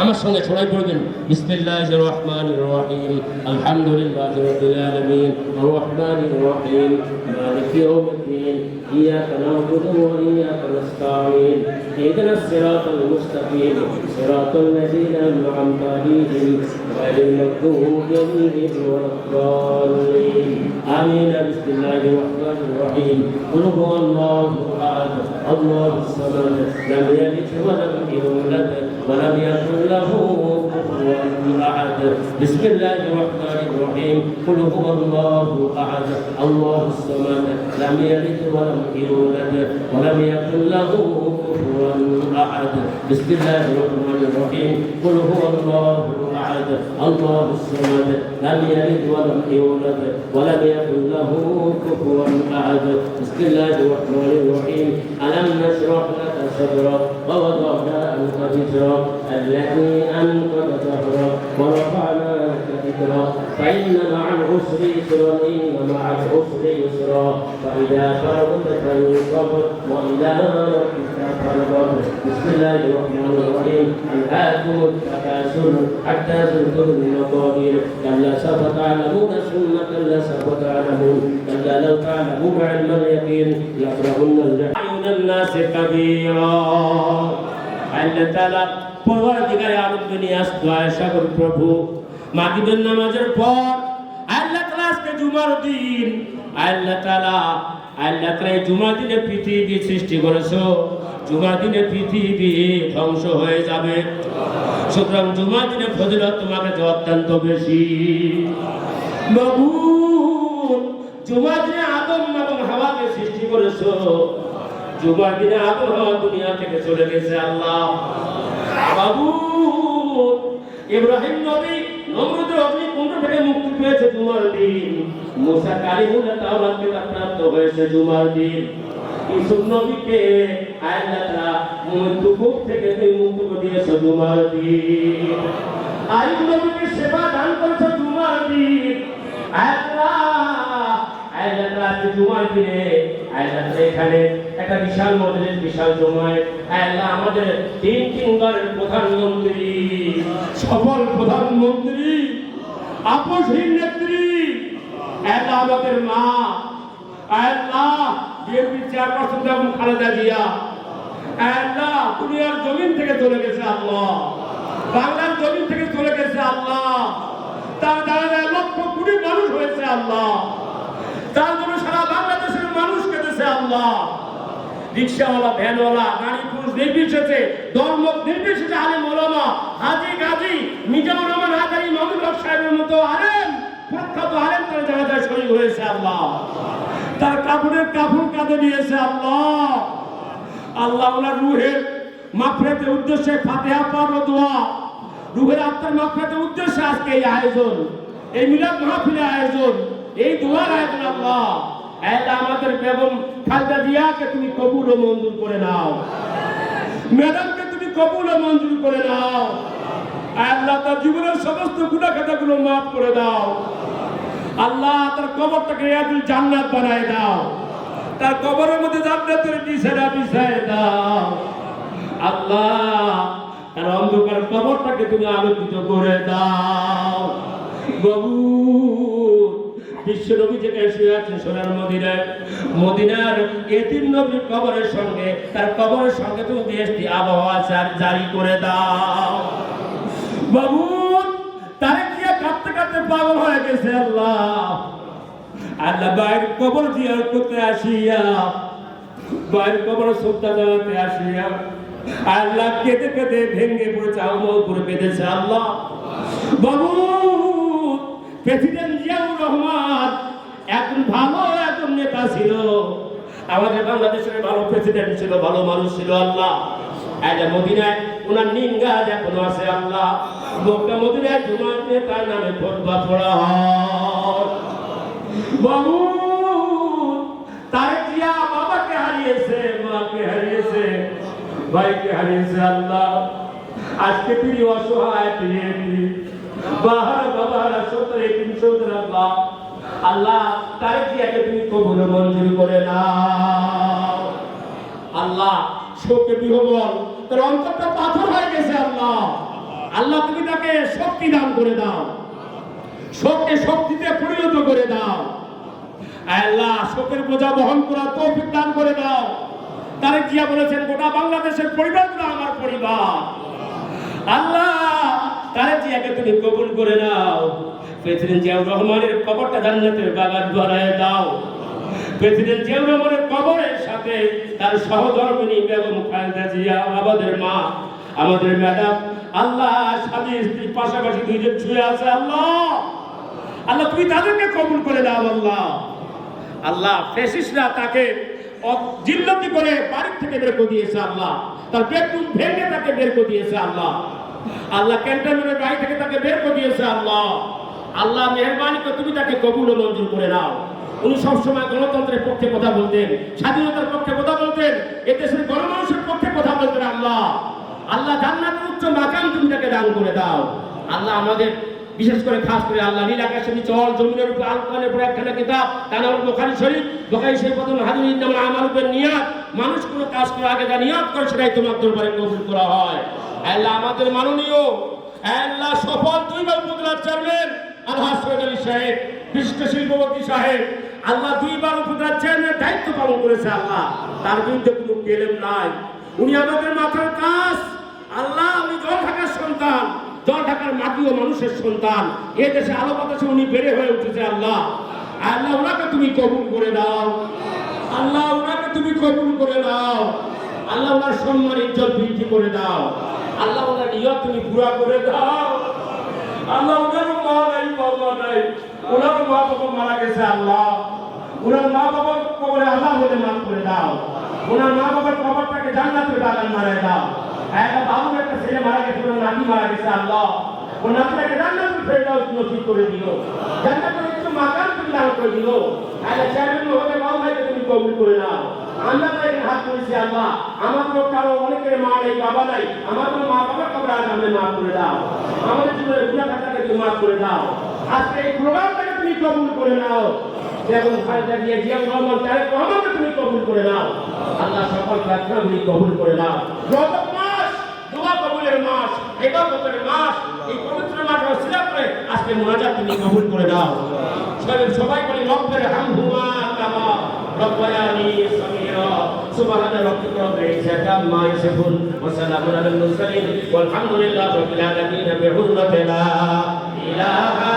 আমার সঙ্গে সবাই পড়বেন বিসমিল্লাহির রহমানির রহিম আলহামদুলিল্লাহি রাব্বিল আলামিন আর রহমানির রহিম মালিকি ইয়াউমিদ্দিন ইয়াকা না'বুদু ওয়া ইয়াকা নাস্তাঈন ইহদিনাস সিরাতাল মুস্তাকিম সিরাতাল লাযীনা আন'আমতা আলাইহিম গায়রিল মাগদূবি আলাইহিম ওয়ালাদ-দাল্লিন আমিন বিসমিল্লাহির রহমানির রহিম কুল হুয়াল্লাহু আহাদ আল্লাহুস সামাদ লাম ইয়ালিদ ওয়া লাম ইউলাদ ওয়া লাম ইয়াকুল lahu kufuwan ahad bismillahir rahmanir rahim qul huwallahu ahad allahus samad lam yalid wa lam yulad wa lam yakul lahu kufuwan ahad bismillahir rahmanir rahim qul huwallahu ahad allahus samad lam yalid wa lam yulad wa lam yakul lahu kufuwan ahad bismillahir rahmanir rahim alam nashrah laka sadrak wa wada'na anka wizrak الذي أنقض ظهرك ورفعنا لك ذكرك فإن مع العسر يسرا إن مع العسر يسرا فإذا فرغت فانصب وإلى ربك فارغب بسم الله الرحمن الرحيم ألهاكم التكاثر حتى زرتم المقابر كلا سوف تعلمون ثم كلا سوف تعلمون كلا لو تعلمون علم اليقين لترون الجحيم الناس كبيرا আল্লাহ তাআলা পরওয়ারদিগারে আলম দুনিয়া দয়া সাগর প্রভু মাগরিবের নামাজের পর আল্লাহ তাআলা আজকে জুমার দিন আল্লাহ তাআলা জুমার দিনে পৃথিবী সৃষ্টি করেছো জুমার দিনে পৃথিবী ধ্বংস হয়ে যাবে সুতরাং জুমার দিনে ফজিলত তোমাকে অত্যন্ত বেশি বাবু জুমার দিনে আদম এবং হাওয়াকে সৃষ্টি করেছো জুমার দিনে আদম হাওয়া দুনিয়া থেকে চলে গেছে আল্লাহ বাবু ইব্রাহিম নবী নমরুদের অগ্নিকুণ্ড থেকে মুক্তি পেয়েছে জুমার দিন মুসা কালিমুল্লাহ তাওরাতকে প্রাপ্ত হয়েছে জুমার দিন ইউসুফ নবীকে আল্লাহ তাআলা মৃত্যুকূপ থেকে মুক্ত দিয়েছে জুমার দিন আইয়ুব নবীকে সেবা দান করেছে জুমার দিন আল্লাহ জুমার দিনে এখানে একটা বিশাল মজলিস বিশাল জমায়েত আল্লাহ আমাদের তিনবারের প্রধানমন্ত্রী সফল প্রধানমন্ত্রী আপসহীন নেত্রী আল্লাহ আমাদের মা আল্লাহ বিএনপি চেয়ারপারসন বেগম খালেদা জিয়া আল্লাহ দুনিয়ার জমিন থেকে চলে গেছে আল্লাহ বাংলার জমিন থেকে চলে গেছে আল্লাহ তার দ্বারা লক্ষ কোটি মানুষ হয়েছে আল্লাহ তার জন্য সারা বাংলাদেশের মানুষ কেঁদেছে আল্লাহ রিকশাওয়ালা ভ্যানওয়ালা গাড়ি পুরুষ নির্বিশেষে ধর্ম নির্বিশেষে আলেম ওলামা হাজী গাজী মিজানুর রহমান হাজারী মামুনুল হক সাহেবের মতো আলেম প্রখ্যাত আলেম তার জানাজায় শরীক হয়েছে আল্লাহ তার কাপড়ের কাফন কাঁধে নিয়েছে আল্লাহ আল্লাহ ওনার রুহের মাগফিরাতের উদ্দেশ্যে ফাতিহা পাঠ ও দোয়া রুহের আত্মার মাগফিরাতের উদ্দেশ্যে আজকে এই আয়োজন এই মিলাদ মাহফিলের আয়োজন এই দোয়ার আয়োজন আল্লাহ আমাদের বেগম খালেদা জিয়াকে তুমি কবুল ও মঞ্জুর করে নাও ম্যাডামকে তুমি কবুল ও মঞ্জুর করে নাও আল্লাহ তার জীবনের সমস্ত গুনাহ খাতাগুলো মাফ করে দাও। আল্লাহ তার কবরটাকে রিয়াদুল জান্নাত বানায় দাও। তার কবরের মধ্যে জান্নাতের বিছানা বিছায় দাও। আল্লাহ তার অন্ধকার কবরটাকে তুমি আলোকিত করে দাও। গফুর বিশ্ব নবী যেখানে শুয়ে আছেন সোনার মদিনায়, মদিনার এতিম নবীর কবরের সঙ্গে তার কবরের সঙ্গে তুমি দেশটি আবহাওয়া জারি করে দাও। বাবু তারে কি কাঁদতে কাঁদতে পাগল হয়ে গেছে। আল্লাহ আল্লাহ বাইরের কবর জিয়ারত করতে আসিয়া, বাইরের কবর শ্রদ্ধা জানাতে আসিয়া আল্লাহ কেঁদে কেঁদে ভেঙে পড়েছে, আমল করে বেঁধেছে। আল্লাহ বাবু প্রেসিডেন্ট জিয়াউর রহমান একজন ভালো একজন নেতা ছিল, আমাদের বাংলাদেশের ভালো প্রেসিডেন্ট ছিল, ভালো মানুষ ছিল। আল্লাহ আল্লাহ মদিনায় ওনার নিঙ্গাজ এখনো আছে। আল্লাহ মক্কা মদিনায় জুমার নেতার নামে খুতবা পড়া হয়। বাবু তারেক জিয়া বাবাকে হারিয়েছে, মাকে হারিয়েছে, ভাইকে হারিয়েছে। আল্লাহ আজকে তিনি অসহায়, তিনি বাহার বাবারা সত্তরে 300 আল্লাহ আল্লাহ তারেক জিয়াকে তুমি কবুল মঞ্জুর করে নাও। আল্লাহ শোকে বিহবল, তার অন্তরটা পাথর হয়ে গেছে। আল্লাহ আল্লাহ তুমি তাকে শক্তি দান করে দাও, শোককে শক্তিতে পরিণত করে দাও। আল্লাহ শোকের বোঝা বহন করার তৌফিক দান করে দাও। তারেক জিয়া বলেছেন গোটা বাংলাদেশের পরিবারগুলো আমার পরিবার। আল্লাহ তারেক জিয়াকে তুমি কবুল করে নাও। প্রেসিডেন্ট জিয়াউর রহমানের কবরটা জান্নাতের বাগান বানায় দাও। প্রেসিডেন্ট জিয়াউর রহমানের কবরের সাথে তার সহধর্মিণী বেগম খালেদা জিয়া, আমাদের মা, আমাদের ম্যাডাম, আল্লাহ স্বামী স্ত্রীর পাশাপাশি দুইজন ছুঁয়ে আছে। আল্লাহ আল্লাহ তুমি তাদেরকে কবুল করে দাও। আল্লাহ আল্লাহ ফ্যাসিস্টরা তাকে জিল্লতি করে বাড়ির থেকে বের করে দিয়েছে। আল্লাহ তার বেডরুম ভেঙে তাকে বের করে দিয়েছে। আল্লাহ আল্লাহ ক্যান্টনমেন্টের বাড়ি থেকে তাকে বের করে দিয়েছে। আল্লাহ আল্লাহ মেহরবানি করে তুমি তাকে কবুল ও মঞ্জুর করে নাও। উনি সবসময় গণতন্ত্রের পক্ষে কথা বলতেন, স্বাধীনতার পক্ষে কথা বলতেন, এদেশের গণমানুষের পক্ষে কথা বলতেন। আল্লাহ আল্লাহ জান্নাতের উচ্চ মাকাম তুমি তাকে দান করে দাও। আল্লাহ আমাদের বিশেষ করে খাস করে আল্লাহ নীল আকাশের নিচে অল জমিনের উপর আল কোরআনের উপর একখানা কিতাব, তার নাম বুখারী শরীফ। বুখারী শরীফ প্রথম হাদিস ইন্নামাল আমালু বিন্নিয়াত, মানুষ কোনো কাজ করে আগে যা নিয়ত করে সেটাই তোমার দরবারে কবুল করা হয়। আল্লাহ আমাদের মাননীয় আল্লাহ সফল 2বার উপজেলার চেয়ারম্যান আলহাজ সৈয়দ আলী সাহেব, বিশিষ্ট শিল্পপতি সাহেব, আল্লাহ 2বার উপজেলার চেয়ারম্যানের দায়িত্ব পালন করেছে। আল্লাহ তার বিরুদ্ধে কোনো কেলেম নাই, উনি আমাদের মাথার কাজ। আল্লাহ উনি জল ঢাকার সন্তান, জল ঢাকার মাটি ও মানুষের সন্তান, এ দেশে আলো বাতাসে উনি বেড়ে হয়ে উঠেছে। আল্লাহ আল্লাহ ওনাকে তুমি কবুল করে দাও। আল্লাহ ওনাকে তুমি কবুল করে দাও। আল্লাহ ওনার সম্মান ইজ্জত বৃদ্ধি করে দাও। আল্লাহ ওনার নিয়ত তুমি পুরা করে দাও। আল্লাহ ওনার মা নাই, বাবা নাই, ওনার মা বাবা মারা গেছে। আল্লাহ ওনার মা বাবার কবরে আল্লাহ বলে মাফ করে দাও। ওনার মা বাবার কবরটাকে জান্নাতের বাগান বানায় দাও। একটা বাবু একটা ছেলে মারা গেছে, ওনার নাতি মারা গেছে। আল্লাহ ওর নাতিটাকে জান্নাতুল ফেরদাউস নসিব করে দিও, জান্নাতের উচ্চ মাকাম তুমি দান করে দিও। আল্লাহ চেয়ারম্যান মহোদয় বাবু ভাইকে তুমি কবুল করে নাও। আমরা তো এখানে হাত তুলেছি। আল্লাহ আমাদের কারো অনেকের মা নেই, বাবা নাই, আমাদের মা বাবার কবর আজ আমাদের মাফ করে দাও। আমাদের জীবনের গুনাহ খাতাকে তুমি মাফ করে দাও। আজকে এই প্রোগ্রামটাকে তুমি কবুল করে নাও। যেমন খালেদা জিয়া, জিয়াউর রহমান, তারেক রহমানকে তুমি কবুল করে নাও। আল্লাহ সকল প্রার্থনা তুমি কবুল করে নাও। রজব মাস, দোয়া কবুলের মাস, ইবাদতের মাস, এই পবিত্র মাস ওসিলা করে আজকে মুনাজাত তুমি কবুল করে দাও। সবাই বলি রব্বের হামহুমা কামা রব্বায়ানি সগীরা। সুবহানা রাব্বিকা রাব্বিল ইজ্জাতি আম্মা ইয়াসিফুন ওয়া সালামুন আলাল মুরসালিন ওয়াল হামদুলিল্লাহি রাব্বিল আলামিন। বিহুরমাতি লা ইলাহা